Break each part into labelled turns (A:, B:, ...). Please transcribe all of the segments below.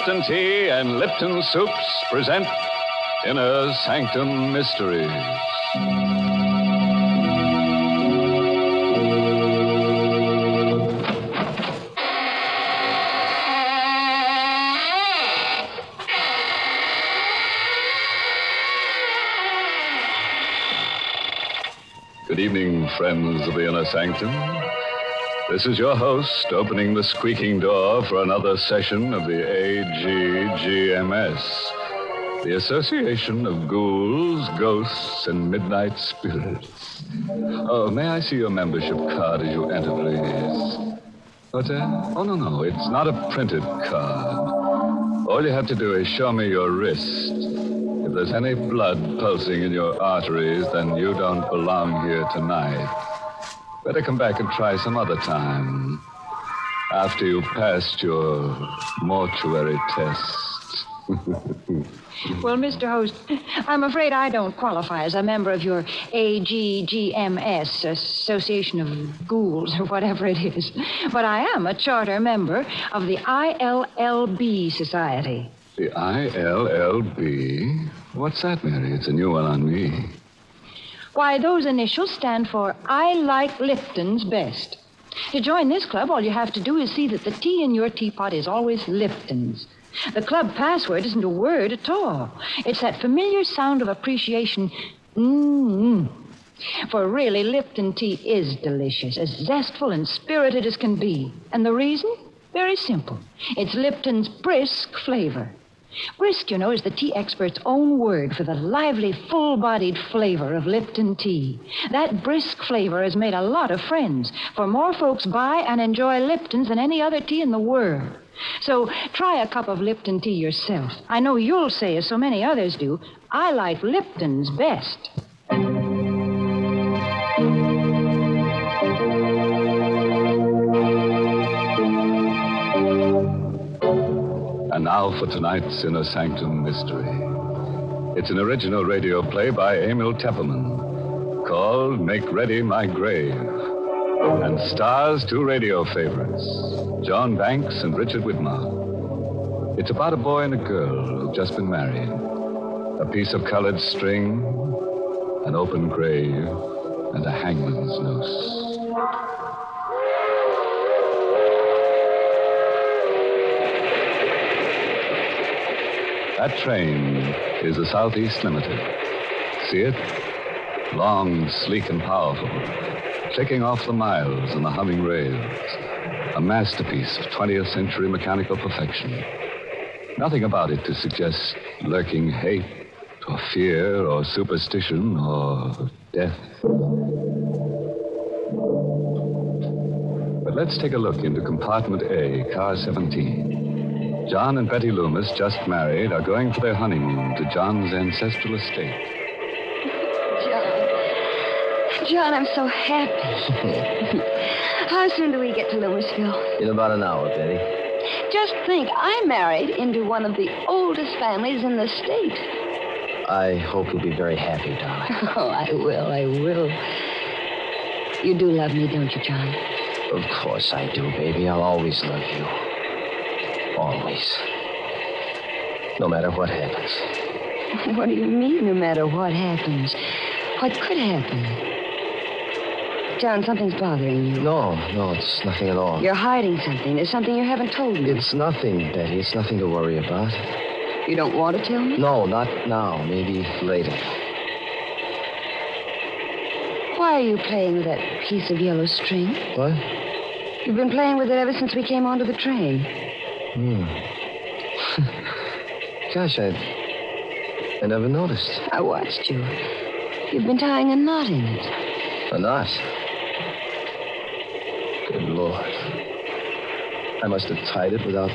A: Lipton Tea and Lipton Soups present Inner Sanctum Mysteries. Good evening, friends of the Inner Sanctum. This is your host, opening the squeaking door for another session of the AGGMS, the Association of Ghouls, Ghosts, and Midnight Spirits. Oh, may I see your membership card as you enter, please? What's that? Oh, no, it's not a printed card. All you have to do is show me your wrist. If there's any blood pulsing in your arteries, then you don't belong here tonight. Better come back and try some other time. After you've passed your mortuary test.
B: Well, Mr. Host, I'm afraid I don't qualify as a member of your AGGMS, Association of Ghouls, or whatever it is. But I am a charter member of the ILLB Society.
A: The ILLB? What's that, Mary? It's a new one on me.
B: Why, those initials stand for I Like Lipton's Best. To join this club, all you have to do is see that the tea in your teapot is always Lipton's. The club password isn't a word at all. It's that familiar sound of appreciation, For really, Lipton tea is delicious, as zestful and spirited as can be. And the reason? Very simple. It's Lipton's brisk flavor. Brisk, you know, is the tea expert's own word for the lively, full-bodied flavor of Lipton tea. That brisk flavor has made a lot of friends, for more folks buy and enjoy Lipton's than any other tea in the world. So try a cup of Lipton tea yourself. I know you'll say, as so many others do, I like Lipton's best.
A: And now for tonight's Inner Sanctum Mystery. It's an original radio play by Emil Tepperman called Make Ready My Grave, and stars two radio favorites, John Banks and Richard Widmark. It's about a boy and a girl who've just been married, a piece of colored string, an open grave, and a hangman's noose. That train is the Southeast Limited. See it? Long, sleek, and powerful, clicking off the miles and the humming rails. A masterpiece of 20th century mechanical perfection. Nothing about it to suggest lurking hate or fear or superstition or death. But let's take a look into compartment A, car 17. John and Betty Loomis, just married, are going for their honeymoon to John's ancestral estate.
C: John, I'm so happy. How soon do we get to Louisville?
D: In about an hour, Betty.
C: Just think, I married into one of the oldest families in the state.
D: I hope you'll be very happy, darling.
C: Oh, I will. You do love me, don't you, John?
D: Of course I do, baby. I'll always love you. Always. No matter what happens.
C: What do you mean, no matter what happens? What could happen? John, something's bothering you.
D: No, it's nothing at all.
C: You're hiding something. There's something you haven't told me.
D: It's nothing, Betty. It's nothing to worry about.
C: You don't want to tell me?
D: No, not now. Maybe later.
C: Why are you playing with that piece of yellow string?
D: What?
C: You've been playing with it ever since we came onto the train.
D: Gosh, I never noticed.
C: I watched you. You've been tying a knot in it.
D: A knot? Good Lord. I must have tied it without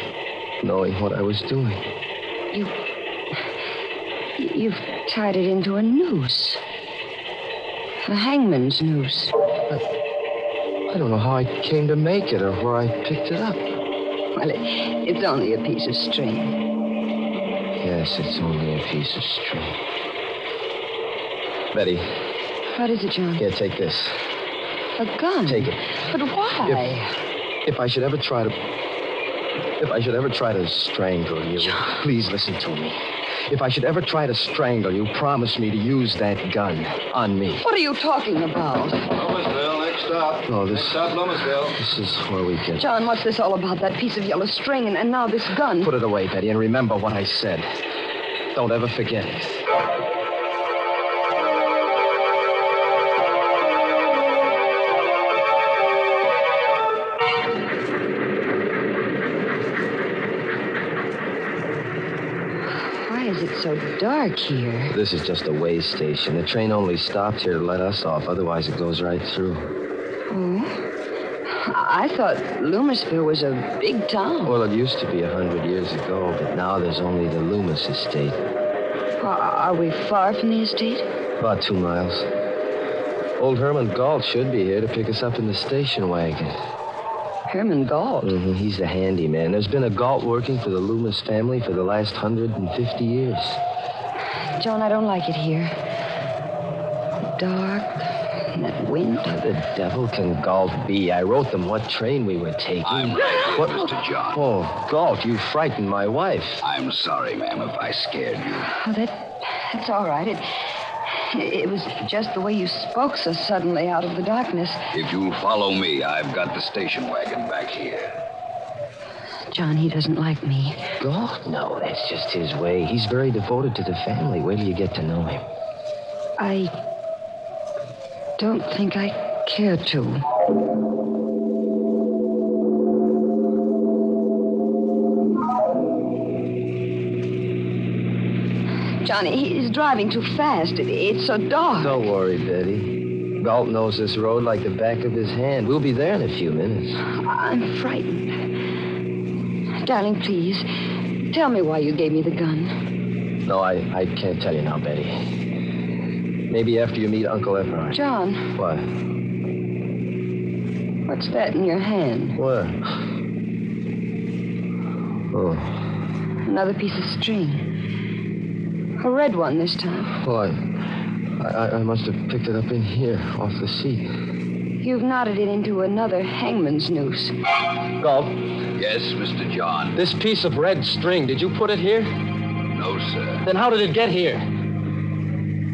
D: knowing what I was doing.
C: You've tied it into a noose. A hangman's noose.
D: I don't know how I came to make it or where I picked it up.
C: Well, it's only a piece of string.
D: Yes, it's only a piece of string. Betty.
C: What is it, John?
D: Here, take this.
C: A gun?
D: Take it.
C: But why?
D: If I should ever try to... If I should ever try to strangle you, please listen to me. If I should ever try to strangle you, promise me to use that gun on me.
C: What are you talking about?
E: Lomasville, next stop.
D: No,
E: Next stop, Lomasville.
D: This is where we get...
C: John, what's this all about? That piece of yellow string and now this gun.
D: Put it away, Betty, and remember what I said. Don't ever forget it.
C: So dark here.
D: This is just a way station. The train only stopped here to let us off. Otherwise, it goes right through.
C: Oh? I thought Loomisville was a big town.
D: Well, it used to be 100 years ago, but now there's only the Loomis estate.
C: Are we far from the estate?
D: About 2 miles. Old Herman Galt should be here to pick us up in the station wagon.
C: Herman Galt?
D: Mm-hmm. He's the handyman. There's been a Galt working for the Loomis family for the last 150 years.
C: John, I don't like it here. Dark, and that wind.
D: The devil can Galt be? I wrote them what train we were taking.
F: I'm right here, Mr. John.
D: Oh, Galt, you frightened my wife.
F: I'm sorry, ma'am, if I scared you.
C: Oh, that's all right. It was just the way you spoke so suddenly out of the darkness.
F: If you'll follow me, I've got the station wagon back here.
C: John, he doesn't like me.
D: Galt? No, that's just his way. He's very devoted to the family. Wait till you get to know him.
C: I don't think I care to. Johnny, he's driving too fast. It's so dark.
D: Don't worry, Betty. Galt knows this road like the back of his hand. We'll be there in a few minutes.
C: I'm frightened. Darling, please, tell me why you gave me the gun.
D: No, I can't tell you now, Betty. Maybe after you meet Uncle Everard.
C: John.
D: What?
C: What's that in your hand?
D: What? Oh.
C: Another piece of string. A red one this time.
D: Well, I must have picked it up in here, off the seat.
C: You've knotted it into another hangman's noose.
D: Galt.
F: Yes, Mr. John.
D: This piece of red string, did you put it here?
F: No, sir.
D: Then how did it get here?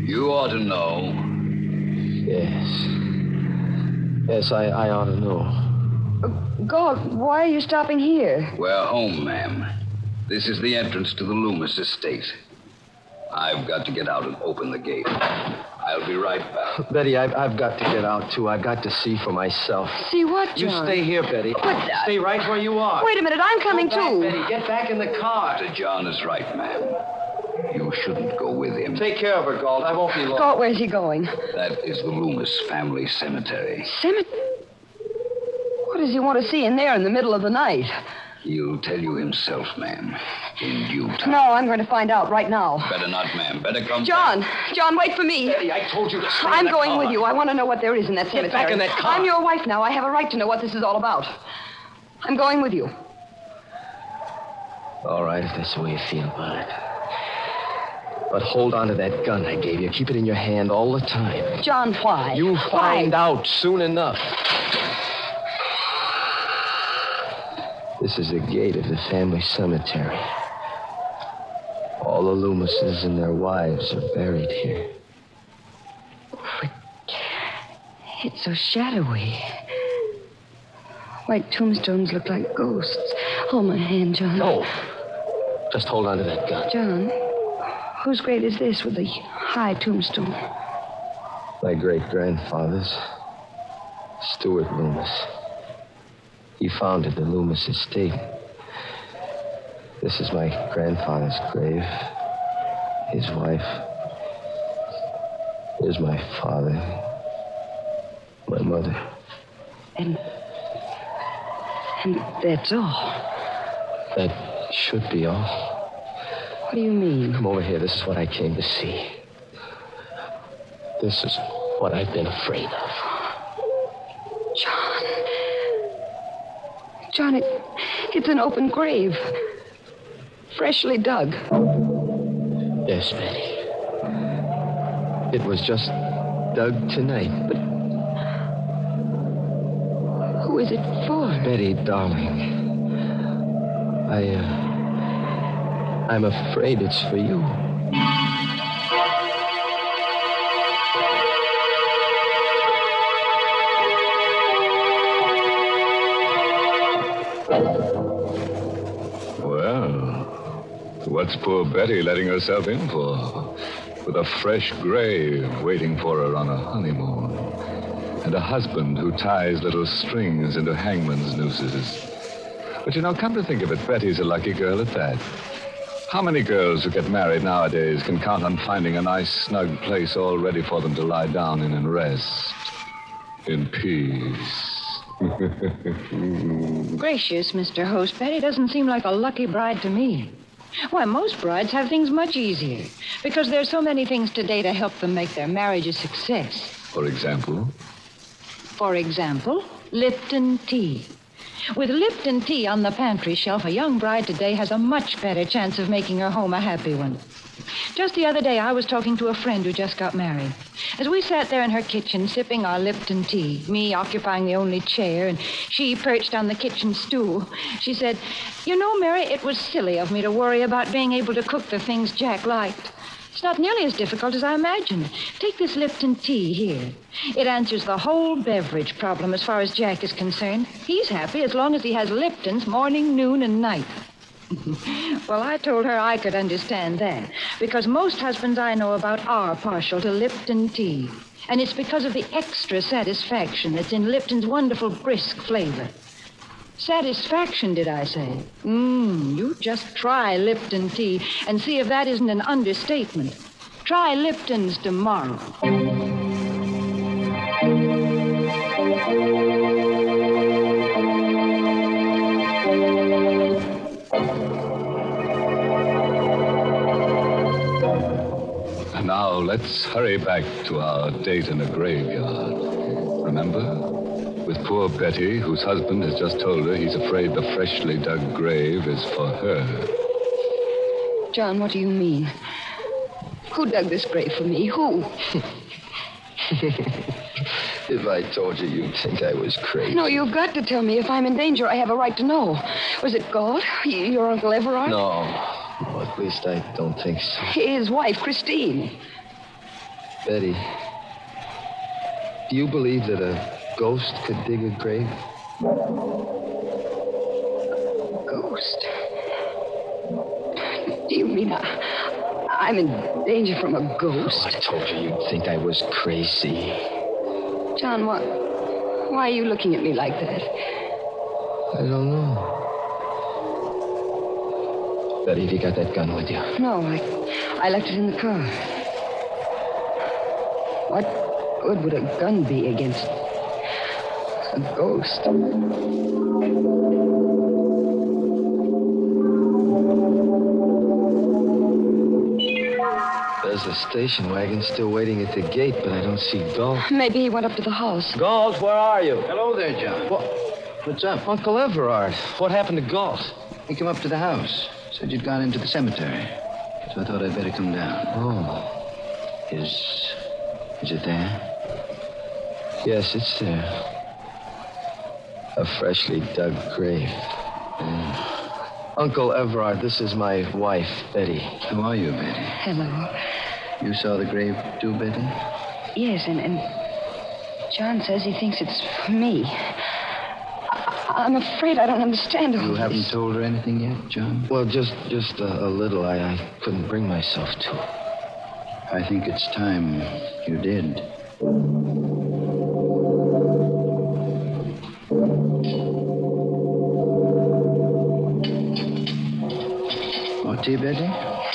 F: You ought to know.
D: Yes. Yes, I ought to know.
C: Galt, why are you stopping here?
F: We're home, ma'am. This is the entrance to the Loomis estate. I've got to get out and open the gate. I'll be right back.
D: Betty, I've got to get out, too. I've got to see for myself.
C: See what,
D: You
C: John?
D: stay here, Betty.
C: But,
D: Stay right where you are.
C: Wait a minute, I'm coming
D: Go back,
C: too.
D: Betty. Get back in the car.
F: Mr. John is right, ma'am. You shouldn't go with him.
D: Take care of her, Galt. I won't be long.
C: Galt, where's he going?
F: That is the Loomis family cemetery.
C: Cemetery? What does he want to see in there in the middle of the night?
F: He'll tell you himself, ma'am, in due time.
C: No, I'm going to find out right now.
F: Better not, ma'am. Better come
C: John!
F: back.
C: John, wait for me.
D: Betty, I told you to stay
C: I'm
D: in the
C: going
D: car.
C: with you. I want to know what there is in that cemetery.
D: back in that car.
C: I'm your wife now. I have a right to know what this is all about. I'm going with you.
D: All right, if that's the way you feel about it. But hold on to that gun I gave you. Keep it in your hand all the time.
C: John, why?
D: You'll find out soon enough. This is the gate of the family cemetery. All the Loomises and their wives are buried here.
C: It's so shadowy. White tombstones look like ghosts. Hold my hand, John.
D: No. Just hold on to that gun.
C: John, whose grave is this with the high tombstone?
D: My great-grandfather's, Stuart Loomis. He founded the Loomis estate. This is my grandfather's grave. His wife. Here's my father. My mother.
C: And that's all.
D: That should be all.
C: What do you mean?
D: Come over here. This is what I came to see. This is what I've been afraid of.
C: John, it's an open grave. Freshly dug.
D: Yes, Betty. It was just dug tonight. But
C: who is it for?
D: Betty, darling, I'm afraid it's for you.
A: Well, what's poor Betty letting herself in for? With a fresh grave waiting for her on a honeymoon. And a husband who ties little strings into hangman's nooses. But come to think of it, Betty's a lucky girl at that. How many girls who get married nowadays can count on finding a nice, snug place all ready for them to lie down in and rest in peace?
B: Gracious, Mr. Host, Betty doesn't seem like a lucky bride to me. Why, most brides have things much easier because there's so many things today to help them make their marriage a success.
A: For example?
B: For example, Lipton tea. With Lipton tea on the pantry shelf, a young bride today has a much better chance of making her home a happy one. Just the other day, I was talking to a friend who just got married. As we sat there in her kitchen sipping our Lipton tea, me occupying the only chair and she perched on the kitchen stool, she said, Mary, it was silly of me to worry about being able to cook the things Jack liked. It's not nearly as difficult as I imagined. Take this Lipton tea here. It answers the whole beverage problem as far as Jack is concerned. He's happy as long as he has Lipton's morning, noon, and night. Well, I told her I could understand that, because most husbands I know about are partial to Lipton tea. And it's because of the extra satisfaction that's in Lipton's wonderful brisk flavor. Satisfaction, did I say? You just try Lipton tea and see if that isn't an understatement. Try Lipton's tomorrow.
A: And now let's hurry back to our date in the graveyard. Remember? With poor Betty, whose husband has just told her he's afraid the freshly dug grave is for her.
C: John, what do you mean? Who dug this grave for me? Who?
D: If I told you, you'd think I was crazy.
C: No, you've got to tell me. If I'm in danger, I have a right to know. Was it Galt? Your Uncle Everard?
D: No, at least I don't think so.
C: His wife, Christine.
D: Betty, do you believe that a ghost could dig a grave?
C: Ghost? Do you mean I'm in danger from a ghost?
D: Oh, I told you you'd think I was crazy.
C: John, why are you looking at me like that?
D: I don't know. Betty, have you got that gun with you?
C: No, I left it in the car. What good would a gun be against a ghost?
D: There's a station wagon still waiting at the gate, but I don't see Galt.
C: Maybe he went up to the house.
D: Galt, where are you?
E: Hello there, John. What's up?
D: Uncle Everard. What happened to Galt?
E: He came up to the house. Said you'd gone into the cemetery. So I thought I'd better come down.
D: Oh.
E: Is it there?
D: Yes, it's there. A freshly dug grave. Uncle Everard, this is my wife, Betty.
E: Who are you, Betty?
C: Hello.
E: You saw the grave too, Betty?
C: Yes, and John says he thinks it's for me. I'm afraid I don't understand all
E: You
C: this.
E: haven't told her anything yet, John?
D: Well, just a little. I couldn't bring myself to.
E: I think it's time you did. More tea, Betty?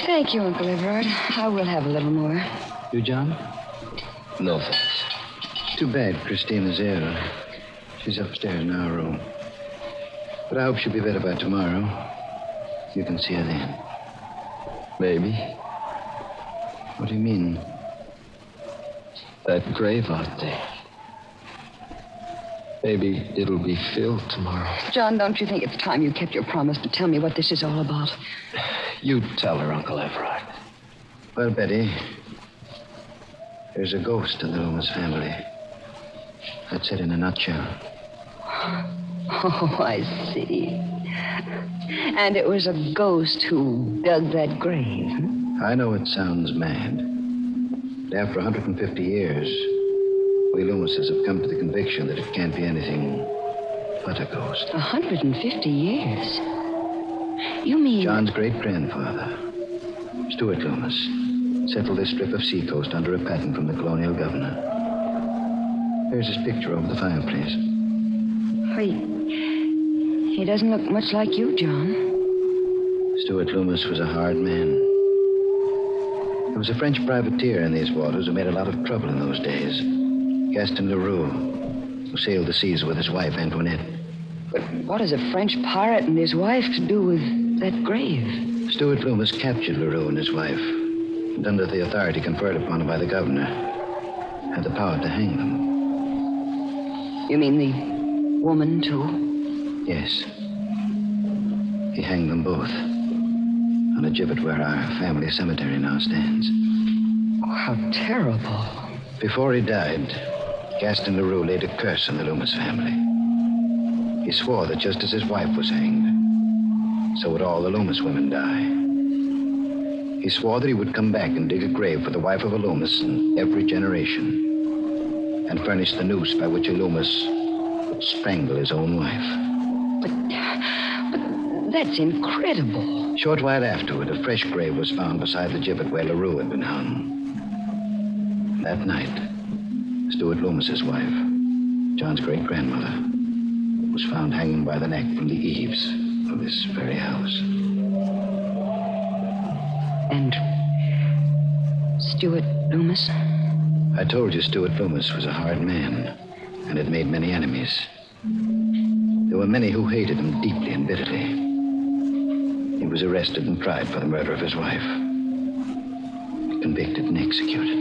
C: Thank you, Uncle Everard. I will have a little more.
E: You, John?
D: No, thanks.
E: Too bad Christina's ill. She's upstairs in our room. But I hope she'll be better by tomorrow. You can see her then.
D: Maybe.
E: What do you mean?
D: That grave out there. Maybe it'll be filled tomorrow.
C: John, don't you think it's time you kept your promise to tell me what this is all about?
D: You tell her, Uncle Everard.
E: Well, Betty, there's a ghost in the Loomis family. That's it in a nutshell.
C: Oh, I see. And it was a ghost who dug that grave.
E: I know it sounds mad. But after 150 years, we Loomises have come to the conviction that it can't be anything but a ghost.
C: 150 years? You mean...
E: John's great-grandfather, Stuart Loomis, settled this strip of seacoast under a patent from the colonial governor. There's his picture over the fireplace.
C: He doesn't look much like you, John.
E: Stuart Loomis was a hard man. There was a French privateer in these waters who made a lot of trouble in those days. Gaston Leroux, who sailed the seas with his wife, Antoinette.
C: But what does a French pirate and his wife to do with that grave?
E: Stuart Loomis captured Leroux and his wife, and under the authority conferred upon him by the governor, had the power to hang them.
C: You mean the woman, too?
E: Yes. He hanged them both on a gibbet where our family cemetery now stands.
C: Oh, how terrible.
E: Before he died, Gaston Leroux laid a curse on the Loomis family. He swore that just as his wife was hanged, so would all the Loomis women die. He swore that he would come back and dig a grave for the wife of a Loomis in every generation, and furnish the noose by which a Loomis would strangle his own wife.
C: But that's incredible.
E: A short while afterward, a fresh grave was found beside the gibbet where Leroux had been hung. That night, Stuart Loomis's wife, John's great-grandmother, was found hanging by the neck from the eaves of this very house.
C: And Stuart Loomis?
E: I told you Stuart Loomis was a hard man and had made many enemies. There were many who hated him deeply and bitterly. He was arrested and tried for the murder of his wife. Convicted and executed.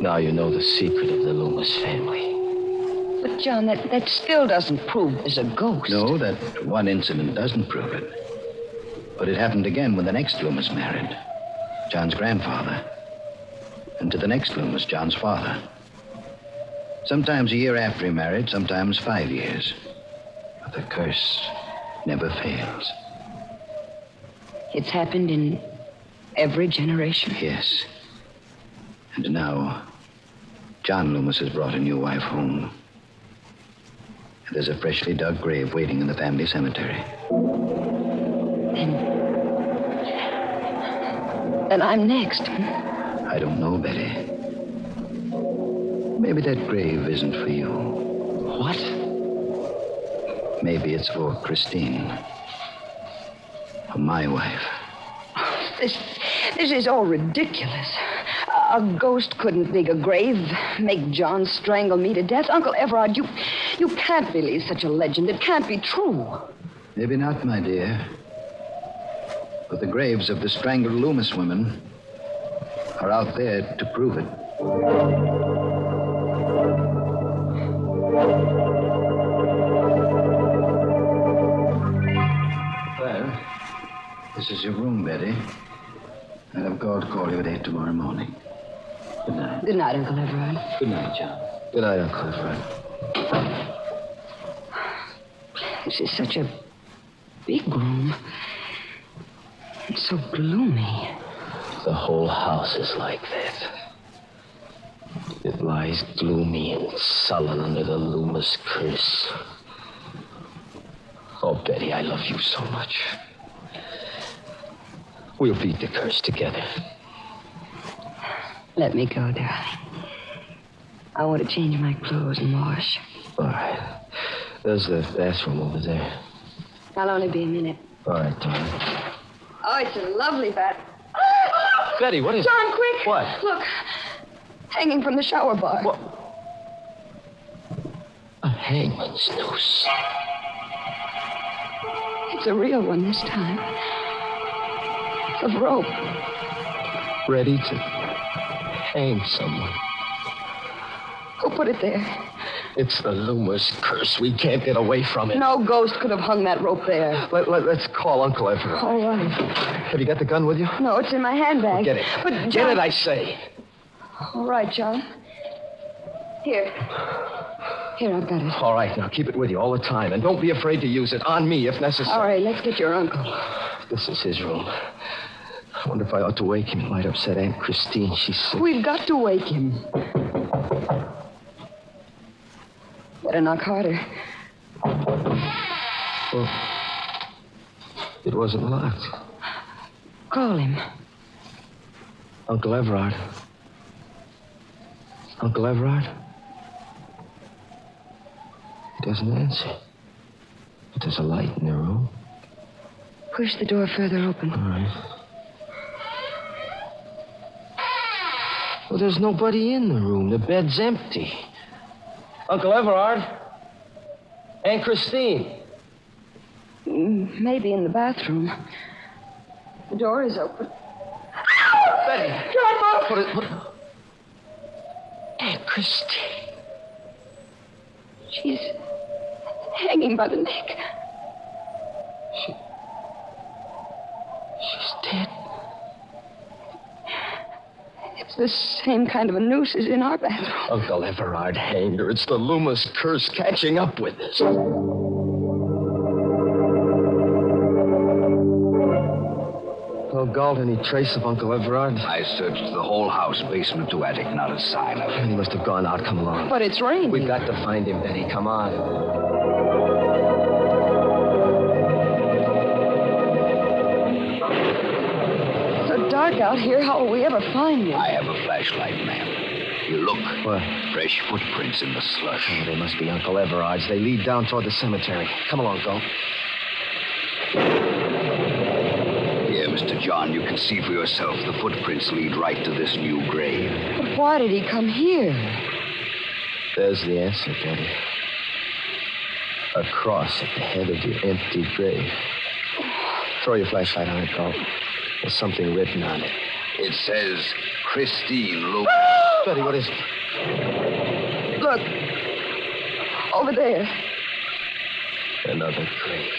D: Now you know the secret of the Loomis family.
C: But, John, that still doesn't prove there's a ghost.
E: No, that one incident doesn't prove it. But it happened again when the next Loomis married, John's grandfather. And to the next Loomis, John's father. Sometimes a year after he married, sometimes 5 years. But the curse never fails.
C: It's happened in every generation?
E: Yes. And now, John Loomis has brought a new wife home. And there's a freshly dug grave waiting in the family cemetery.
C: Then I'm next.
E: I don't know, Betty. Maybe that grave isn't for you.
D: What?
E: Maybe it's for Christine. For my wife.
C: This is all ridiculous. A ghost couldn't dig a grave, make John strangle me to death. Uncle Everard, you can't believe such a legend. It can't be true.
E: Maybe not, my dear. But the graves of the strangled Loomis women are out there to prove it. Well, this is your room, Betty. And I'm going to call you at 8 tomorrow morning. Good night.
C: Good night, Uncle Everard.
E: Good night, John.
D: Good night, Uncle Everard.
C: This is such a big room. It's so gloomy.
D: The whole house is like that. It lies gloomy and sullen under the Loomis curse. Oh, Betty, I love you so much. We'll beat the curse together.
C: Let me go, darling. I want to change my clothes and wash.
D: All right. There's the bathroom over there.
C: I'll only be a minute.
D: All right, darling.
C: Oh, it's a lovely bath.
D: Betty, what is...
C: John, quick.
D: What?
C: Look. Hanging from the shower bar.
D: What? A hangman's noose.
C: It's a real one this time. Of rope.
D: Ready to hang someone.
C: Who put it there?
D: It's the Loomis curse. We can't get away from it.
C: No ghost could have hung that rope there.
D: Let's call Uncle Everett.
C: All right.
D: Have you got the gun with you?
C: No, it's in my handbag.
D: Well, get it.
C: But John...
D: Get it, I say.
C: All right, John. Here. Here, I've got it.
D: All right, now keep it with you all the time. And don't be afraid to use it on me if necessary.
C: All right, let's get your uncle.
D: This is his room. I wonder if I ought to wake him. It might upset Aunt Christine. She's sick.
C: We've got to wake him. Better knock harder.
D: Well, it wasn't locked.
C: Call him.
D: Uncle Everard. Uncle Everard? He doesn't answer. But there's a light in the room.
C: Push the door further open.
D: All right. Well, there's nobody in the room. The bed's empty. Uncle Everard? Aunt Christine?
C: Maybe in the bathroom. The door is open.
D: Betty!
C: John,
D: What? Aunt Christine.
C: She's hanging by the neck.
D: She's dead.
C: It's the same kind of a noose as in our bathroom.
D: Uncle Everard hanged her. It's the Loomis curse catching up with us. Well, Galt, any trace of Uncle Everard?
F: I searched the whole house, basement to attic, not a sign of him.
D: He must have gone out. Come along.
C: But it's raining.
D: We've got to find him, Betty. Come on.
C: It's so dark out here. How will we ever find him?
F: I have a flashlight, ma'am. You look.
D: What?
F: Fresh footprints in the slush.
D: Oh, they must be Uncle Everard's. They lead down toward the cemetery. Come along, Galt.
F: Here, Mr. John, you can see for yourself the footprints lead right to this new grave.
C: But why did he come here?
D: There's the answer, Betty. A cross at the head of the empty grave. Throw your flashlight on it, Galt. There's something written on it.
F: It says, Christine Loomis.
D: Betty, what is it?
C: Look. Over there.
D: Another grave.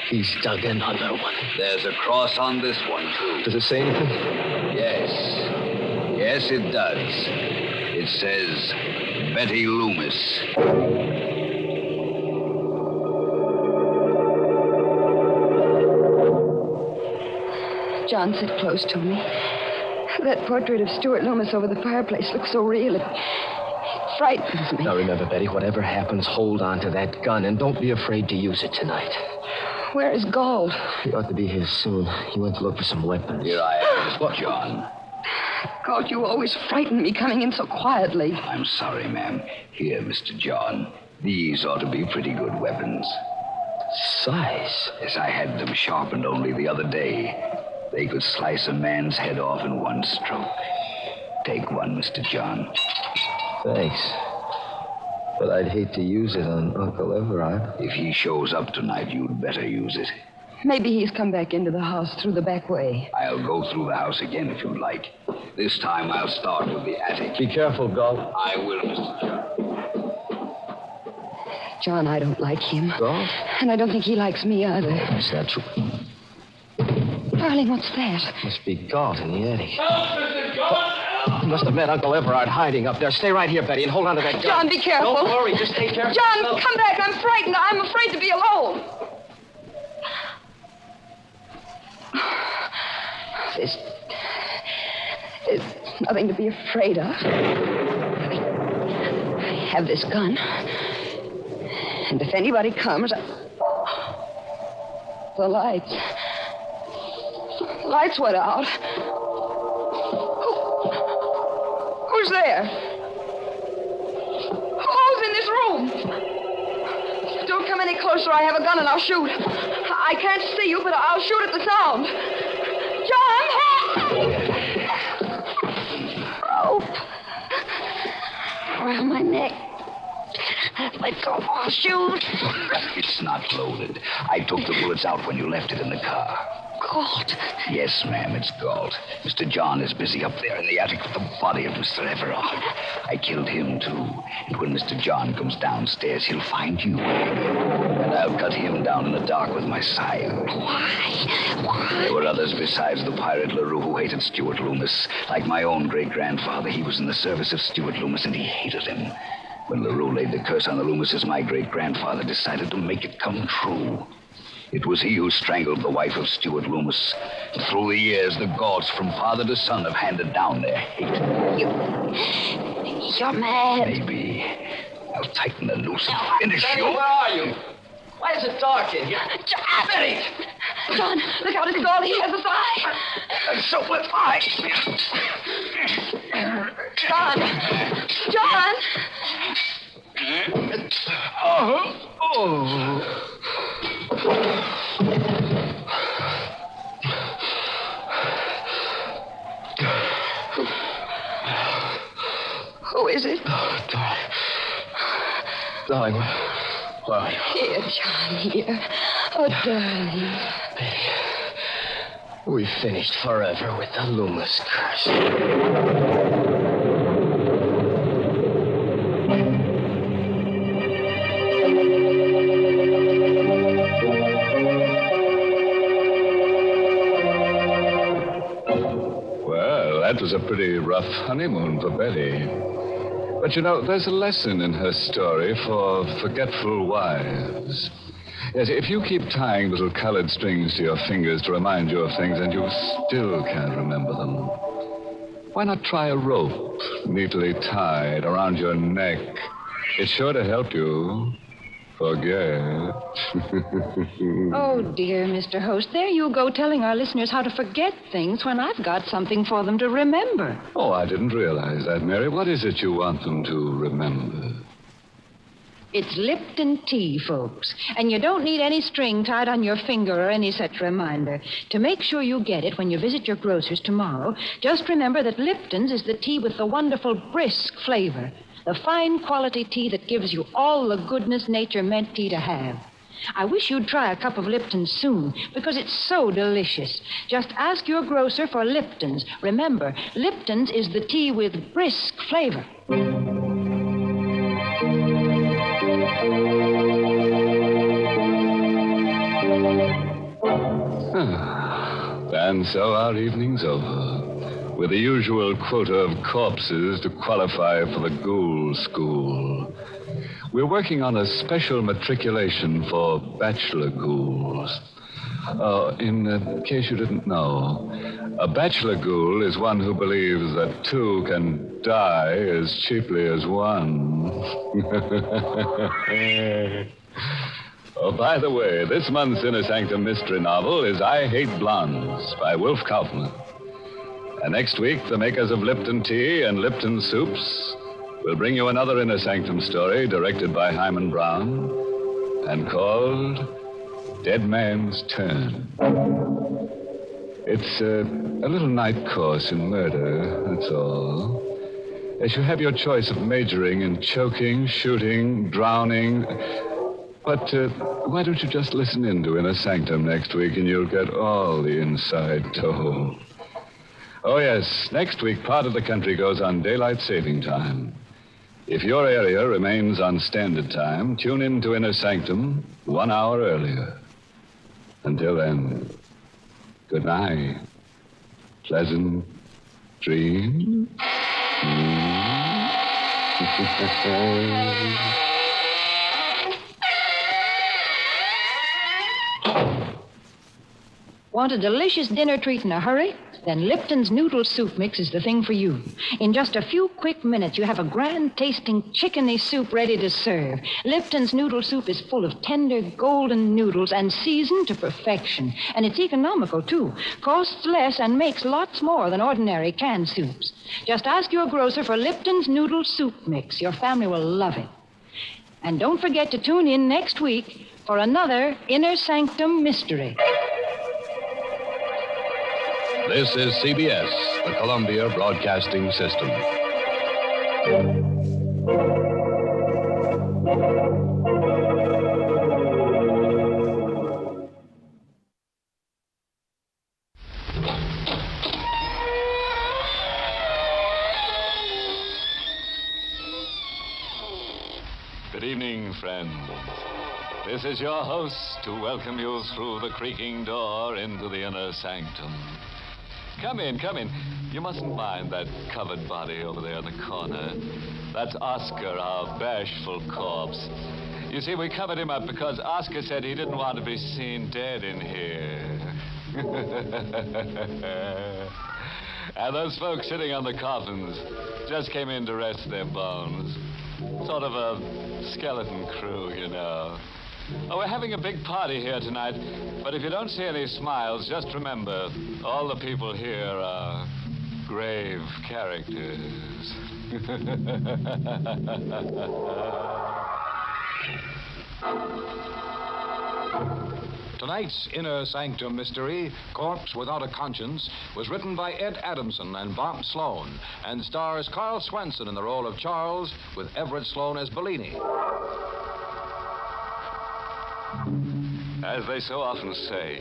D: He's dug another one.
F: There's a cross on this one, too.
D: Does it say anything?
F: Yes. Yes, it does. It says, Betty Loomis.
C: John, sit close to me. That portrait of Stuart Loomis over the fireplace looks so real. It frightens me.
D: Now remember, Betty, whatever happens, hold on to that gun and don't be afraid to use it tonight.
C: Where is Galt?
D: He ought to be here soon. He went to look for some weapons.
F: Here I am, Mr. John.
C: Galt, you always frighten me coming in so quietly.
F: I'm sorry, ma'am. Here, Mr. John. These ought to be pretty good weapons.
D: Size?
F: Yes, I had them sharpened only the other day. They could slice a man's head off in one stroke. Take one, Mr. John.
D: Thanks. But I'd hate to use it on Uncle Everard.
F: If he shows up tonight, you'd better use it.
C: Maybe he's come back into the house through the back way.
F: I'll go through the house again if you'd like. This time I'll start with the attic.
D: Be careful, Galt.
F: I will, Mr. John.
C: John, I don't like him.
D: Galt?
C: And I don't think he likes me either.
D: Is that true?
C: Darling, what's that?
D: Must be Galt in the attic. He must have met Uncle Everard hiding up there. Stay right here, Betty, and hold on to that gun.
C: John, be careful.
D: Don't worry. Just take care of
C: John,
D: yourself.
C: come back. I'm frightened. I'm afraid to be alone. There's nothing to be afraid of. I have this gun. And if anybody comes, the lights. The lights went out. Who's there? Who's in this room? Don't come any closer. I have a gun and I'll shoot. I can't see you, but I'll shoot at the sound. John! Rope. Around my neck. Let go. I'll shoot.
F: It's not loaded. I took the bullets out when you left it in the car.
C: Galt.
F: Yes, ma'am, it's Galt. Mr. John is busy up there in the attic with the body of Mr. Everard. I killed him, too. And when Mr. John comes downstairs, he'll find you. And I'll cut him down in the dark with my scythe.
C: Why?
F: There were others besides the pirate LaRue who hated Stuart Loomis. Like my own great-grandfather, he was in the service of Stuart Loomis, and he hated him. When LaRue laid the curse on the Loomises, my great-grandfather decided to make it come true. It was he who strangled the wife of Stuart Loomis. And through the years, the Gaults from father to son have handed down their hate.
C: You're mad.
F: Maybe. I'll tighten the noose and finish you.
D: Where are you? Why is it dark in here?
C: John! John, look out, it's all he has is eye.
F: And so will I.
C: John! John! Who is it?
D: Darling, where are you?
C: Here, John, here. Oh, darling.
D: We finished forever with the Loomis curse.
A: Well, that was a pretty rough honeymoon for Betty. But, you know, there's a lesson in her story for forgetful wives. Yes, if you keep tying little colored strings to your fingers to remind you of things and you still can't remember them, why not try a rope neatly tied around your neck? It's sure to help you forget.
B: Oh, dear, Mr. Host, there you go telling our listeners how to forget things when I've got something for them to remember.
A: Oh, I didn't realize that, Mary. What is it you want them to remember?
B: It's Lipton tea, folks. And you don't need any string tied on your finger or any such reminder. To make sure you get it when you visit your grocer's tomorrow, just remember that Lipton's is the tea with the wonderful brisk flavor. The fine quality tea that gives you all the goodness nature meant tea to have. I wish you'd try a cup of Lipton's soon, because it's so delicious. Just ask your grocer for Lipton's. Remember, Lipton's is the tea with brisk flavor.
A: And so our evening's over, with the usual quota of corpses to qualify for the ghoul school. We're working on a special matriculation for bachelor ghouls. In case you didn't know, a bachelor ghoul is one who believes that two can die as cheaply as one. Oh, by the way, this month's Inner Sanctum Mystery novel is I Hate Blondes by Wolf Kaufman. And next week, the makers of Lipton Tea and Lipton Soups will bring you another Inner Sanctum story directed by Himan Brown and called Dead Man's Turn. It's a little night course in murder, that's all. As you have your choice of majoring in choking, shooting, drowning. But why don't you just listen in to Inner Sanctum next week and you'll get all the inside told. Oh, yes, next week part of the country goes on daylight saving time. If your area remains on standard time, tune in to Inner Sanctum 1 hour earlier. Until then, good night. Pleasant dreams.
B: Want a delicious dinner treat in a hurry? Then Lipton's noodle soup mix is the thing for you. In just a few quick minutes, you have a grand-tasting chickeny soup ready to serve. Lipton's noodle soup is full of tender, golden noodles and seasoned to perfection. And it's economical, too. Costs less and makes lots more than ordinary canned soups. Just ask your grocer for Lipton's noodle soup mix. Your family will love it. And don't forget to tune in next week for another Inner Sanctum Mystery.
G: This is CBS, the Columbia Broadcasting System.
A: Good evening, friends. This is your host to welcome you through the creaking door into the Inner Sanctum. Come in, come in. You mustn't mind that covered body over there in the corner. That's Oscar, our bashful corpse. You see, we covered him up because Oscar said he didn't want to be seen dead in here. And those folks sitting on the coffins just came in to rest their bones. Sort of a skeleton crew, you know. Oh, we're having a big party here tonight, but if you don't see any smiles, just remember, all the people here are grave characters.
H: Tonight's Inner Sanctum Mystery, Corpse Without a Conscience, was written by Ed Adamson and Bob Sloan and stars Carl Swenson in the role of Charles with Everett Sloan as Bellini.
A: As they so often say,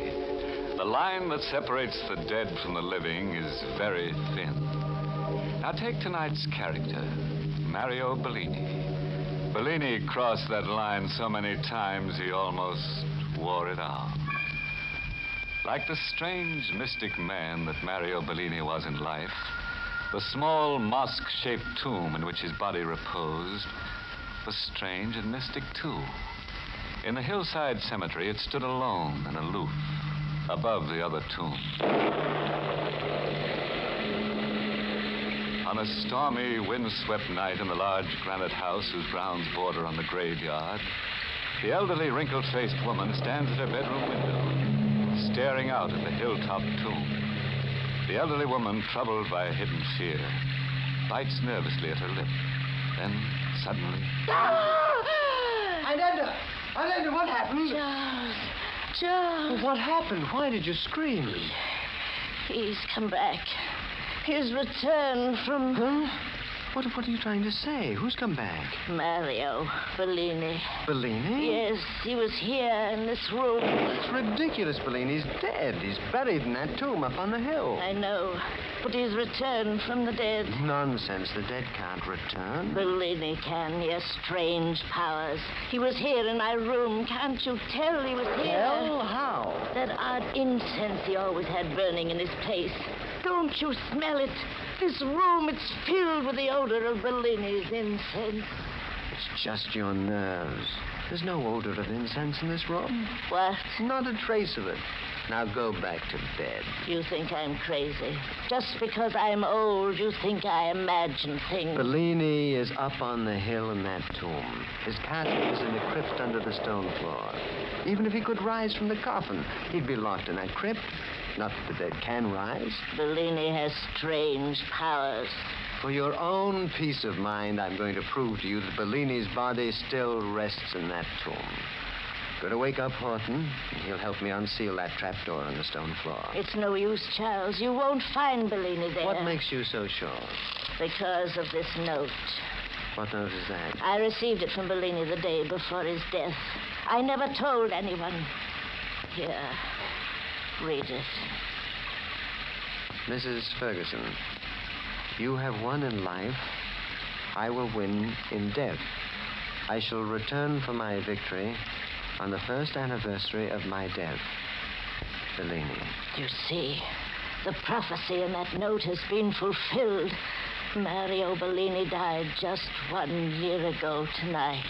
A: the line that separates the dead from the living is very thin. Now take tonight's character, Mario Bellini. Bellini crossed that line so many times he almost wore it out. Like the strange mystic man that Mario Bellini was in life, the small mosque-shaped tomb in which his body reposed was strange and mystic too. In the hillside cemetery, it stood alone and aloof, above the other tombs. On a stormy, windswept night in the large granite house whose grounds border on the graveyard, the elderly, wrinkled-faced woman stands at her bedroom window, staring out at the hilltop tomb. The elderly woman, troubled by a hidden fear, bites nervously at her lip. Then, suddenly...
D: Idenda, what happened?
I: Charles.
D: What happened? Why did you scream?
I: He's come back. He's returned from...
D: Huh? What are you trying to say? Who's come back?
I: Mario Bellini.
D: Bellini?
I: Yes, he was here in this room.
D: That's ridiculous, Bellini's dead. He's buried in that tomb up on the hill.
I: I know, but he's returned from the dead.
D: Nonsense. The dead can't return.
I: Bellini can. He has strange powers. He was here in my room. Can't you tell he was here?
D: Well, how?
I: That odd incense he always had burning in his place. Don't you smell it? This room, it's filled with the odor of Bellini's incense.
D: It's just your nerves. There's no odor of incense in this room.
I: What?
D: Not a trace of it. Now go back to bed.
I: You think I'm crazy. Just because I'm old, you think I imagine things.
D: Bellini is up on the hill in that tomb. His casket is in the crypt under the stone floor. Even if he could rise from the coffin, he'd be locked in that crypt. Not that the dead can rise.
I: Bellini has strange powers.
D: For your own peace of mind, I'm going to prove to you that Bellini's body still rests in that tomb. Going to wake up Horton, and he'll help me unseal that trapdoor in the stone floor.
I: It's no use, Charles. You won't find Bellini there.
D: What makes you so sure?
I: Because of this note.
D: What note is that?
I: I received it from Bellini the day before his death. I never told anyone. Here. Read it.
D: Mrs. Ferguson, you have won in life. I will win in death. I shall return for my victory on the first anniversary of my death. Bellini.
I: You see, the prophecy in that note has been fulfilled. Mario Bellini died just 1 year ago tonight.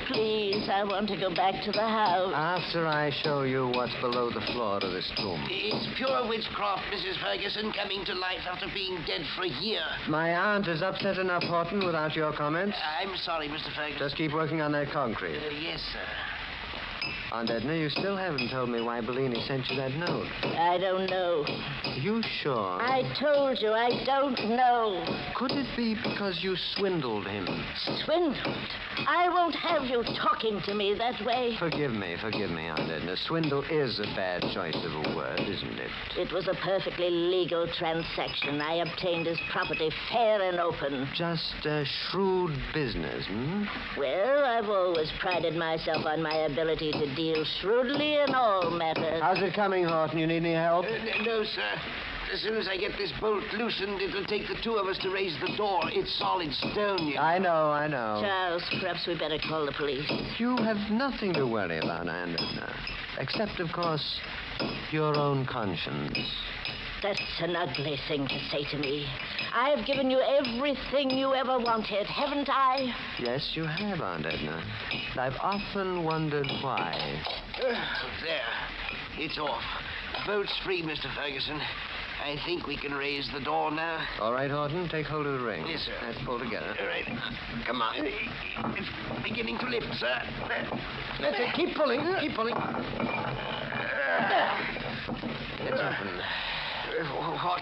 I: Please, I want to go back to the house.
D: After I show you what's below the floor of this tomb.
J: It's pure witchcraft, Mrs. Ferguson, coming to life after being dead for a year.
D: My aunt is upset enough, Horton, without your comments.
J: I'm sorry, Mr. Ferguson.
D: Just keep working on that concrete.
J: Yes, sir.
D: Aunt Edna, you still haven't told me why Bellini sent you that note.
I: I don't know.
D: You sure?
I: I told you, I don't know.
D: Could it be because you swindled him?
I: Swindled? I won't have you talking to me that way.
D: Forgive me, Aunt Edna. Swindle is a bad choice of a word, isn't it?
I: It was a perfectly legal transaction. I obtained his property fair and open.
D: Just a shrewd business, hmm?
I: Well, I've always prided myself on my ability to deal shrewdly in all matters.
D: How's it coming, Horton? You need any help?
J: No, sir. As soon as I get this bolt loosened, it'll take the two of us to raise the door. It's solid stone, you know.
D: I know.
I: Charles, perhaps we better call the police.
D: You have nothing to worry about, Anna. Except, of course, your own conscience.
I: That's an ugly thing to say to me. I've given you everything you ever wanted, haven't I?
D: Yes, you have, Aunt Edna. I've often wondered why.
J: There. It's off. Bolt's free, Mr. Ferguson. I think we can raise the door now.
D: All right, Horton, take hold of the ring.
J: Yes, sir.
D: Let's pull together.
J: All right. Come on. It's beginning to lift, sir.
D: That's it. Keep pulling. Keep pulling. It's open.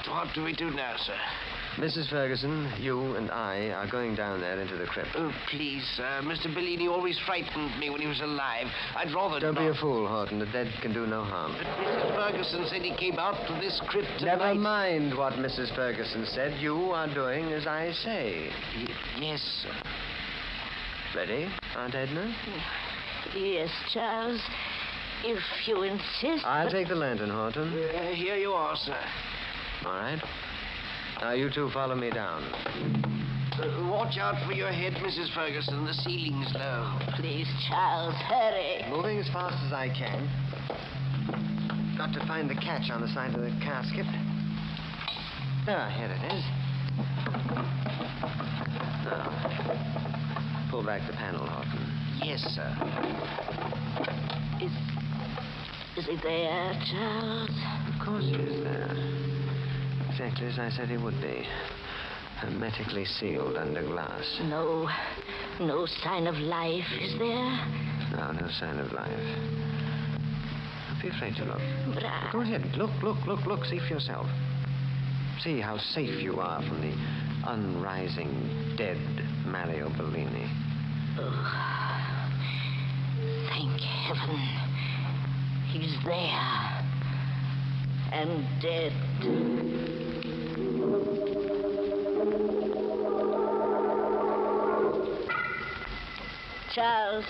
J: What do we do now, sir?
D: Mrs. Ferguson, you and I are going down there into the crypt.
J: Oh, please, sir. Mr. Bellini always frightened me when he was alive. I'd rather
D: Don't
J: not.
D: be a fool, Horton. The dead can do no harm.
J: But Mrs. Ferguson said he came out to this crypt tonight.
D: Never mind what Mrs. Ferguson said. You are doing as I say.
J: Yes, sir.
D: Ready, Aunt Edna?
I: Yes, Charles. If you insist.
D: I'll take the lantern, Horton.
J: Here you are, sir.
D: All right. Now, you two follow me down.
J: Watch out for your head, Mrs. Ferguson. The ceiling's low.
I: Please, Charles, hurry.
D: Moving as fast as I can. Got to find the catch on the side of the casket. Ah, here it is. Now, pull back the panel, Horton.
J: Yes, sir.
I: Is he there, Charles?
D: Of course he is there. Exactly as I said he would be. Hermetically sealed under glass.
I: No sign of life, is there?
D: No sign of life. Don't be afraid to look.
I: But I...
D: Go ahead. Look. See for yourself. See how safe you are from the unrising, dead Mario Bellini.
I: Oh, thank heaven. He's there. And dead. Charles,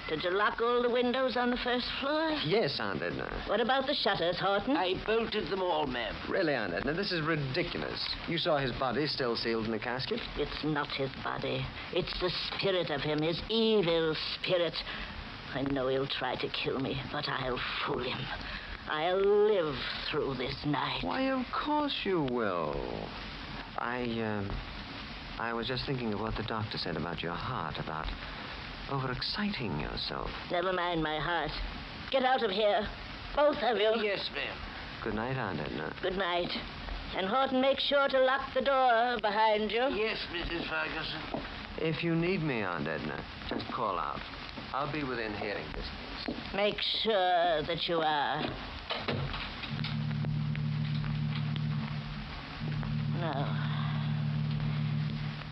I: did you lock all the windows on the first floor?
D: Yes, Aunt Edna.
I: What about the shutters, Horton?
J: I bolted them all, ma'am.
D: Really, Aunt Edna, this is ridiculous. You saw his body still sealed in the casket?
I: It's not his body. It's the spirit of him, his evil spirit. I know he'll try to kill me, but I'll fool him. I'll live through this night.
D: Why, of course you will. I was just thinking of what the doctor said about your heart, about overexciting yourself.
I: Never mind my heart. Get out of here. Both of you.
J: Yes, ma'am.
D: Good night, Aunt Edna.
I: Good night. And Horton, make sure to lock the door behind you.
J: Yes, Mrs. Ferguson.
D: If you need me, Aunt Edna, just call out. I'll be within hearing distance.
I: Make sure that you are.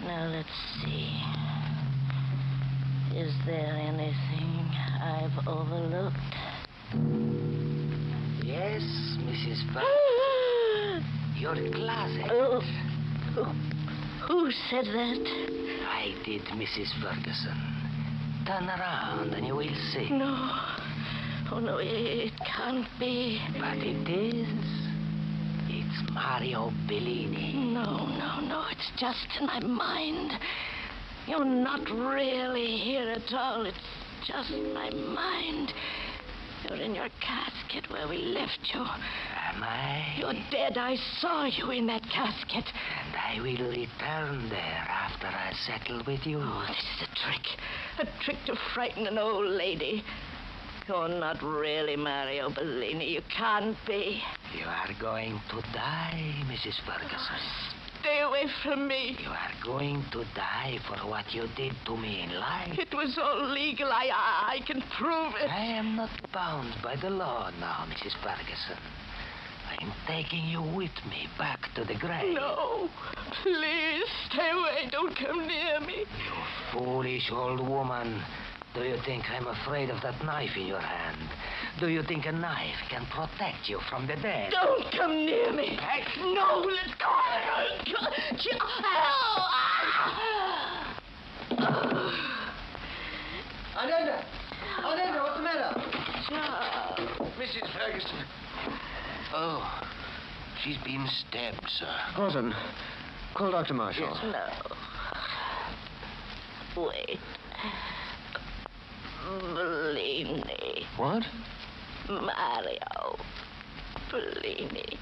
I: Now, let's see. Is there anything I've overlooked?
J: Yes, Mrs. Ferguson. Your closet.
I: Oh, who said that?
J: I did, Mrs. Ferguson. Turn around and you will see.
I: No. Oh, no, it can't be.
J: But it is. It's Mario Bellini.
I: No. It's just in my mind. You're not really here at all. It's just my mind. You're in your casket where we left you.
J: Am I?
I: You're dead. I saw you in that casket.
J: And I will return there after I settle with you.
I: Oh, this is a trick. A trick to frighten an old lady. You're not really Mario Bellini. You can't be.
J: You are going to die, Mrs. Ferguson.
I: Stay away from me.
J: You are going to die for what you did to me in life.
I: It was all legal. I can prove it.
J: I am not bound by the law now, Mrs. Ferguson. I'm taking you with me back to the grave.
I: No. Please, stay away. Don't come near me.
J: You foolish old woman. Do you think I'm afraid of that knife in your hand? Do you think a knife can protect you from the dead?
I: Don't come near me. No, let go.
D: Ananda, what's the matter?
J: Mrs. Ferguson. Oh, She's been stabbed, sir.
D: Horton, call Dr. Marshall.
J: Yes.
I: No. Wait. Bellini.
D: What?
I: Mario. Bellini.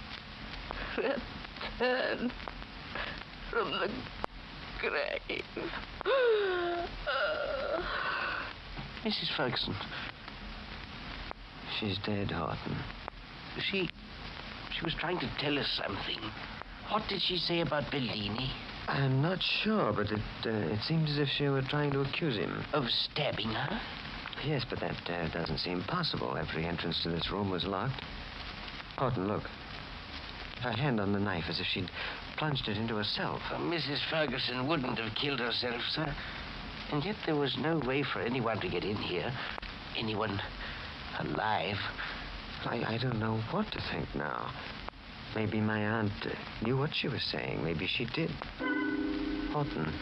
I: Return from the grave.
J: Mrs. Ferguson.
D: She's dead, Horton.
J: She was trying to tell us something. What did she say about Bellini?
D: I'm not sure, but it seemed as if she were trying to accuse him.
J: Of stabbing her?
D: Yes, but that doesn't seem possible. Every entrance to this room was locked. Horton, look. Her hand on the knife, as if she'd plunged it into herself.
J: Mrs. Ferguson wouldn't have killed herself, sir. And yet there was no way for anyone to get in here. Anyone alive.
D: I don't know what to think now. Maybe my aunt knew what she was saying. Maybe she did. Horton,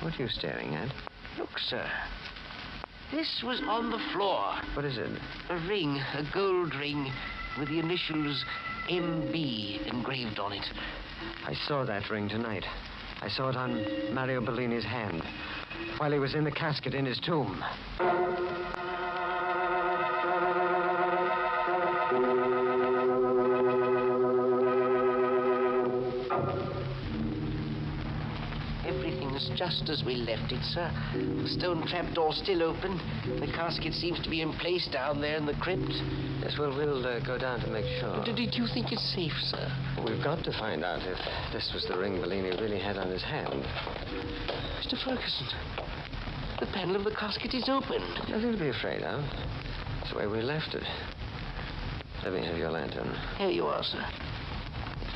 D: what are you staring at?
J: Look, sir. This was on the floor.
D: What is it?
J: A ring, a gold ring, with the initials MB engraved on it.
D: I saw that ring tonight. I saw it on Mario Bellini's hand while he was in the casket in his tomb.
J: Everything's just as we left it, sir. The stone trapdoor still open. The casket seems to be in place down there in the crypt.
D: Yes, well, we'll go down to make sure.
J: Did you think it's safe, sir?
D: We've got to find out if this was the ring Bellini really had on his hand.
J: Mr. Ferguson, the panel of the casket is open.
D: Nothing to be afraid of. It's the way we left it. Let me have your lantern.
J: Here you are, sir.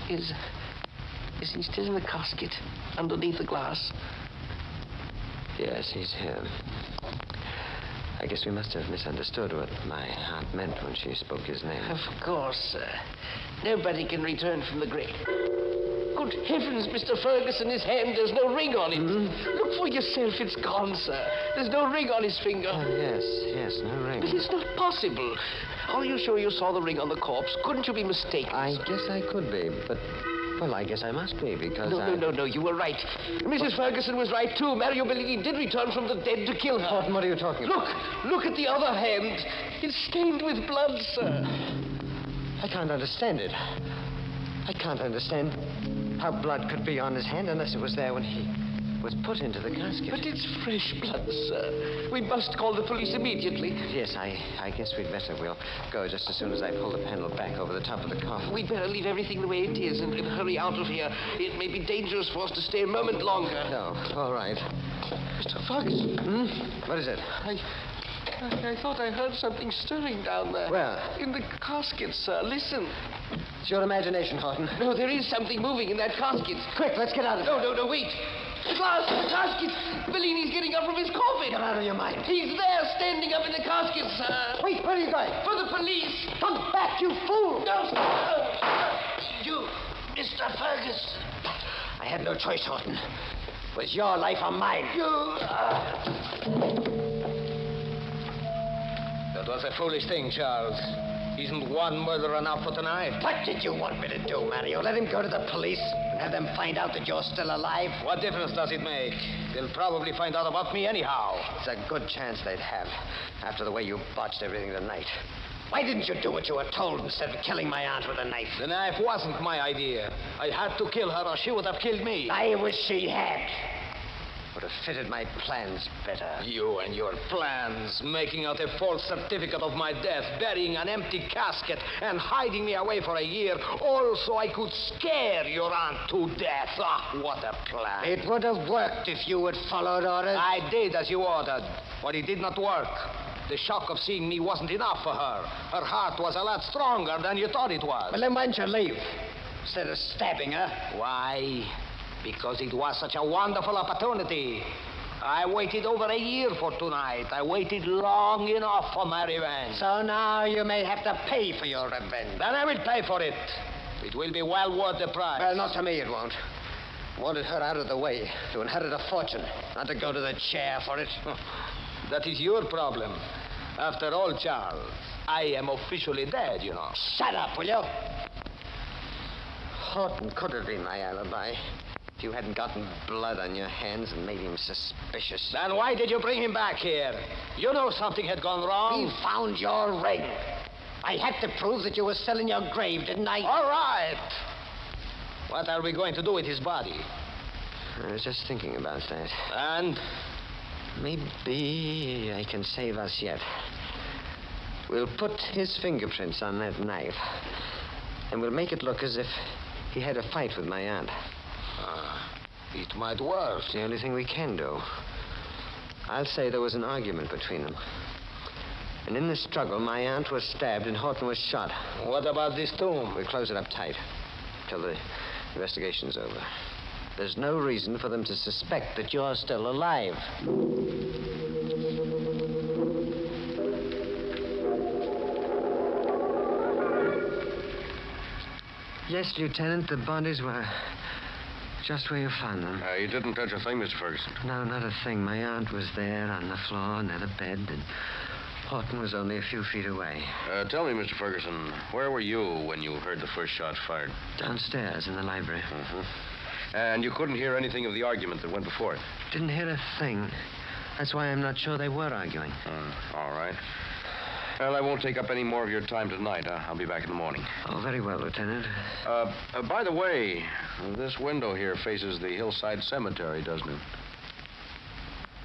J: Is he still in the casket, underneath the glass?
D: Yes, he's here. I guess we must have misunderstood what my aunt meant when she spoke his name.
J: Of course, sir. Nobody can return from the grave. Good heavens, Mr. Ferguson, his hand, there's no ring on it. Mm-hmm. Look for yourself, it's gone, sir. There's no ring on his finger.
D: Oh, yes, no ring.
J: But it's not possible. Are you sure you saw the ring on the corpse? Couldn't you be mistaken?
D: I guess I could be, but... Well, I guess I must be, because
J: No, you were right. Mrs. Ferguson was right, too. Mario Bellini did return from the dead to kill her.
D: Horton, what are you talking about?
J: Look at the other hand. It's stained with blood, sir.
D: I can't understand it. I can't understand how blood could be on his hand unless it was there when he was put into the casket.
J: But it's fresh blood, sir. We must call the police immediately.
D: Yes, I guess we'd better. We'll go just as soon as I pull the panel back over the top of the coffin.
J: We'd better leave everything the way it is and hurry out of here. It may be dangerous for us to stay a moment longer.
D: No, all right.
J: Mr. Ferguson.
D: What is it?
J: I thought I heard something stirring down there.
D: Where?
J: In the casket, sir. Listen.
D: It's your imagination, Horton.
J: No, there is something moving in that casket.
D: Quick, let's get out of here.
J: No, wait. The casket. Bellini's getting up from his coffin.
D: Get out of your mind.
J: He's there, standing up in the casket, sir.
D: Wait, where are you going?
J: For the police.
D: Come back, you fool.
J: No, sir. You, Mr. Ferguson.
D: I had no choice, Horton. It was your life or mine.
K: That was a foolish thing, Charles. Isn't one murder enough for tonight?
E: What did you want me to do, Mario? Let him go to the police and have them find out that you're still alive?
K: What difference does it make? They'll probably find out about me anyhow.
E: It's a good chance they'd have, after the way you botched everything tonight. Why didn't you do what you were told instead of killing my aunt with a knife?
K: The knife wasn't my idea. I had to kill her or she would have killed me.
E: I wish she had. Would have fitted my plans better.
K: You and your plans, making out a false certificate of my death, burying an empty casket, and hiding me away for a year, all so I could scare your aunt to death. Ah, what a plan.
E: It would have worked if you had followed orders.
K: I did as you ordered, but it did not work. The shock of seeing me wasn't enough for her. Her heart was a lot stronger than you thought it was.
E: Well, then why didn't you leave instead of stabbing her?
K: Why? Because it was such a wonderful opportunity. I waited over a year for tonight. I waited long enough for my revenge.
E: So now you may have to pay for your revenge.
K: Then I will pay for it. It will be well worth the price.
E: Well, not to me it won't. I wanted her out of the way to inherit a fortune, not to go to the chair for it.
K: That is your problem. After all, Charles, I am officially dead, you know.
E: Shut up, will you?
D: Horton could have been my alibi. If you hadn't gotten blood on your hands and made him suspicious.
K: Then why did you bring him back here? You know something had gone wrong.
J: We found your ring. I had to prove that you were still in your grave, didn't I?
K: All right. What are we going to do with his body?
D: I was just thinking about that.
K: And?
D: Maybe I can save us yet. We'll put his fingerprints on that knife, and we'll make it look as if he had a fight with my aunt.
K: It might work.
D: It's the only thing we can do. I'll say there was an argument between them. And in the struggle, my aunt was stabbed and Horton was shot.
K: What about this tomb?
D: We'll close it up tight till the investigation's over. There's no reason for them to suspect that you're still alive. Yes, Lieutenant, the bodies were just where you found them.
G: You didn't touch a thing, Mr. Ferguson?
D: No, not a thing. My aunt was there on the floor near the bed, and Horton was only a few feet away.
G: Tell me, Mr. Ferguson, where were you when you heard the first shot fired?
D: Downstairs in the library.
G: And you couldn't hear anything of the argument that went before it?
D: Didn't hear a thing. That's why I'm not sure they were arguing.
G: All right. Well, I won't take up any more of your time tonight. I'll be back in the morning.
D: Oh, very well, Lieutenant.
G: By the way, this window here faces the hillside cemetery, doesn't it?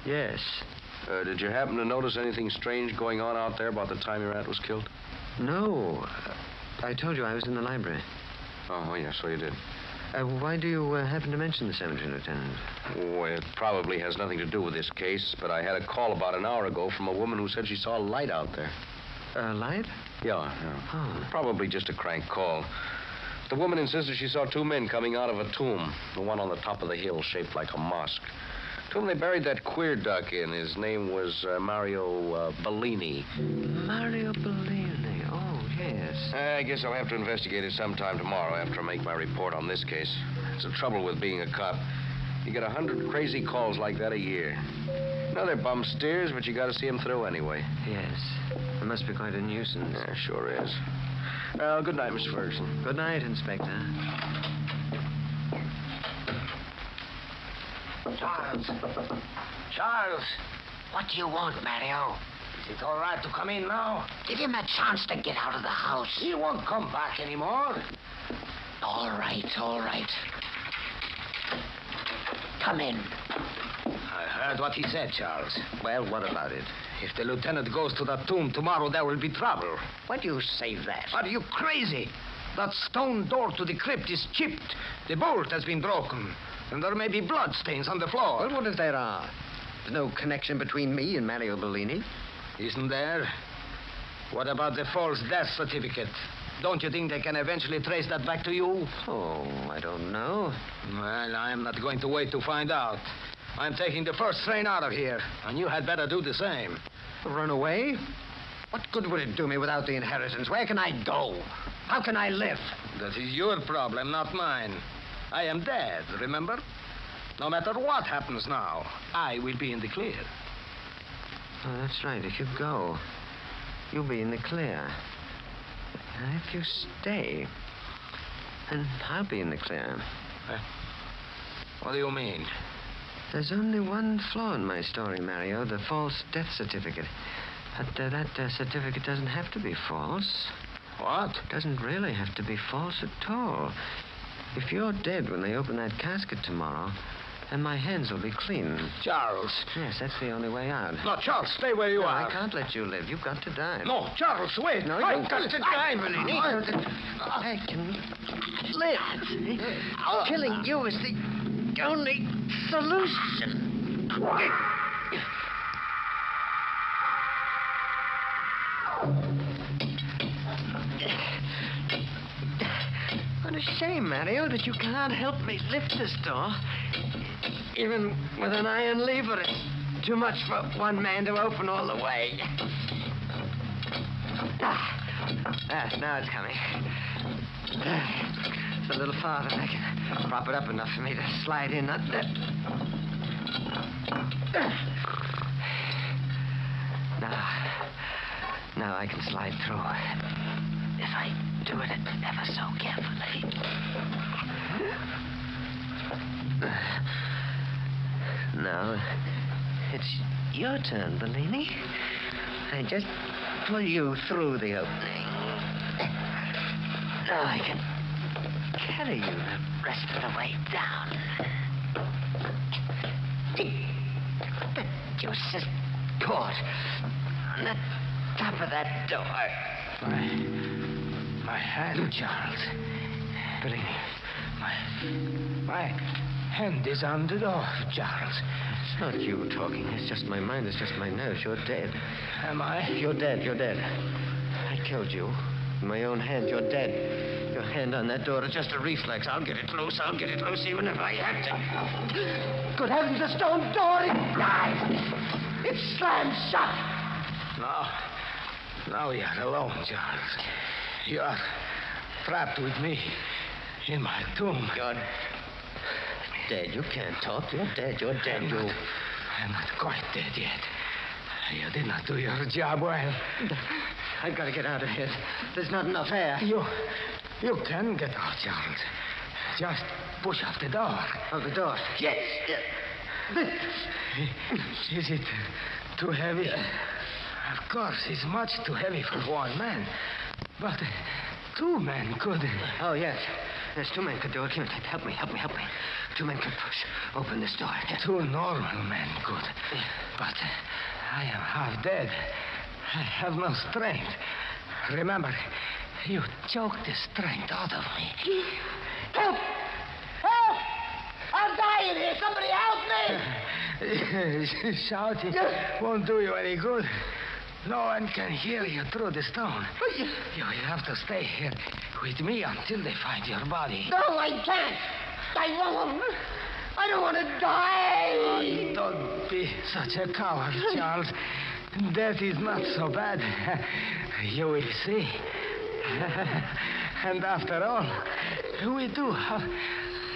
D: Yes.
G: Did you happen to notice anything strange going on out there about the time your aunt was killed?
D: No. I told you I was in the library.
G: Oh, yes, so you did.
D: Why do you happen to mention the cemetery, Lieutenant?
G: Oh, it probably has nothing to do with this case, but I had a call about an hour ago from a woman who said she saw a light out there.
D: A light?
G: Yeah.
D: Oh.
G: Probably just a crank call. The woman insisted she saw two men coming out of a tomb, the one on the top of the hill shaped like a mosque. Tomb they buried that queer duck in. His name was Mario Bellini.
D: Mario Bellini. Oh, yes.
G: I guess I'll have to investigate it sometime tomorrow after I make my report on this case. It's the trouble with being a cop. You get 100 crazy calls like that a year. No, they're bum steers, but you got to see them through anyway.
D: Yes. It must be quite a nuisance.
G: Yeah, sure is. Well, good night, Mr. Ferguson.
D: Good night, Inspector.
J: Charles, what do you want, Mario?
K: Is it all right to come in now?
J: Give him a chance to get out of the house.
K: He won't come back anymore.
J: All right. Come in.
K: I heard what he said, Charles.
D: Well, what about it?
K: If the lieutenant goes to that tomb tomorrow, there will be trouble.
J: Why do you say that?
K: Are you crazy? That stone door to the crypt is chipped. The bolt has been broken. And there may be blood stains on the floor.
D: Well, what if there are? There's no connection between me and Mario Bellini.
K: Isn't there? What about the false death certificate? Don't you think they can eventually trace that back to you?
D: Oh, I don't know.
K: Well, I'm not going to wait to find out. I'm taking the first train out of here, and you had better do the same.
D: Run away? What good would it do me without the inheritance? Where can I go? How can I live?
K: That is your problem, not mine. I am dead, remember? No matter what happens now, I will be in the clear.
D: Oh, that's right. If you go, you'll be in the clear. And if you stay, then I'll be in the clear.
K: What do you mean?
D: There's only one flaw in my story, Mario, the false death certificate. But that certificate doesn't have to be false.
K: What?
D: It doesn't really have to be false at all. If you're dead when they open that casket tomorrow, then my hands will be clean.
K: Charles.
D: Yes, that's the only way out.
K: No, Charles, stay where you are.
D: I can't let you live. You've got to die.
K: No, Charles, wait.
D: No,
K: I've got to die, Bellini.
D: I can live. Killing you is the only solution. What a shame, Mario, that you can't help me lift this door. Even with an iron lever, it's too much for one man to open all the way. Now it's coming. It's a little farther. I can prop it up enough for me to slide in. Now I can slide through. If I do it ever so carefully. Now, it's your turn, Bellini. I just pull you through the opening. Now I can carry you the rest of the way down. The juice is caught on the top of that door.
J: My hand, Charles. Bellini, my hand is on the door, Charles.
D: It's not you talking. It's just my mind. It's just my nerves. You're dead.
J: Am I?
D: You're dead. You're dead. I killed you. In my own hand. You're dead. Your hand on that door is just a reflex. I'll get it loose. I'll get it loose even if I have to.
J: Good heavens, the stone door! It's slammed shut! Now we are alone, Charles. You are trapped with me in my tomb.
D: You're dead. You can't talk. You're dead. You're dead.
J: I'm not quite dead yet. You did not do your job well.
D: I've got to get out of here. There's not enough air.
J: You can get out, Charles. Just push off the door.
D: Oh, the door?
J: Yes. Is it too heavy? Of course, it's much too heavy for one man. But two men could.
D: Oh, yes. Yes, two men could do it. Here, help me. Two men could push open this door.
J: Two normal men could. But I am half dead. I have no strength. Remember, you choked the strength out of me.
K: Help! Help! I'll die in here. Somebody help me!
J: Shouting won't do you any good. No one can hear you through the stone. You have to stay here with me until they find your body.
K: No, I can't. I won't. I don't want to die.
J: Oh, don't be such a coward, Charles. Death is not so bad. You will see. And after all, we do have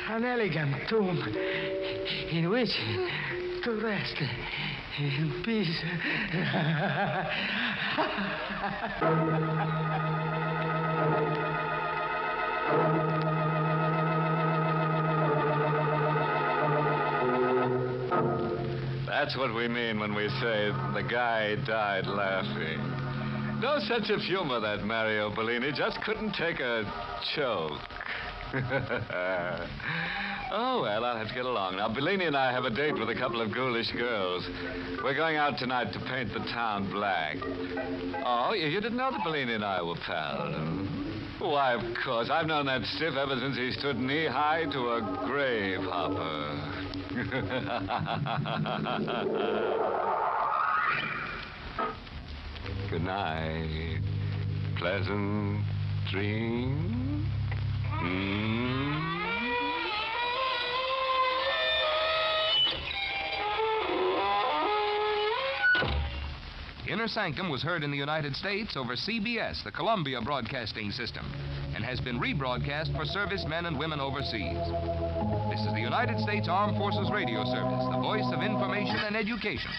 J: an elegant tomb in which to rest in peace.
A: That's what we mean when we say the guy died laughing. No sense of humor, that Mario Bellini. Just couldn't take a choke. Oh, well, I'll have to get along. Now, Bellini and I have a date with a couple of ghoulish girls. We're going out tonight to paint the town black. Oh, you didn't know that Bellini and I were pals? Why, of course. I've known that stiff ever since he stood knee-high to a grave hopper. Good night. Pleasant dreams.
L: Inner Sanctum was heard in the United States over CBS, the Columbia Broadcasting System, and has been rebroadcast for servicemen and women overseas. This is the United States Armed Forces Radio Service, the voice of information and education.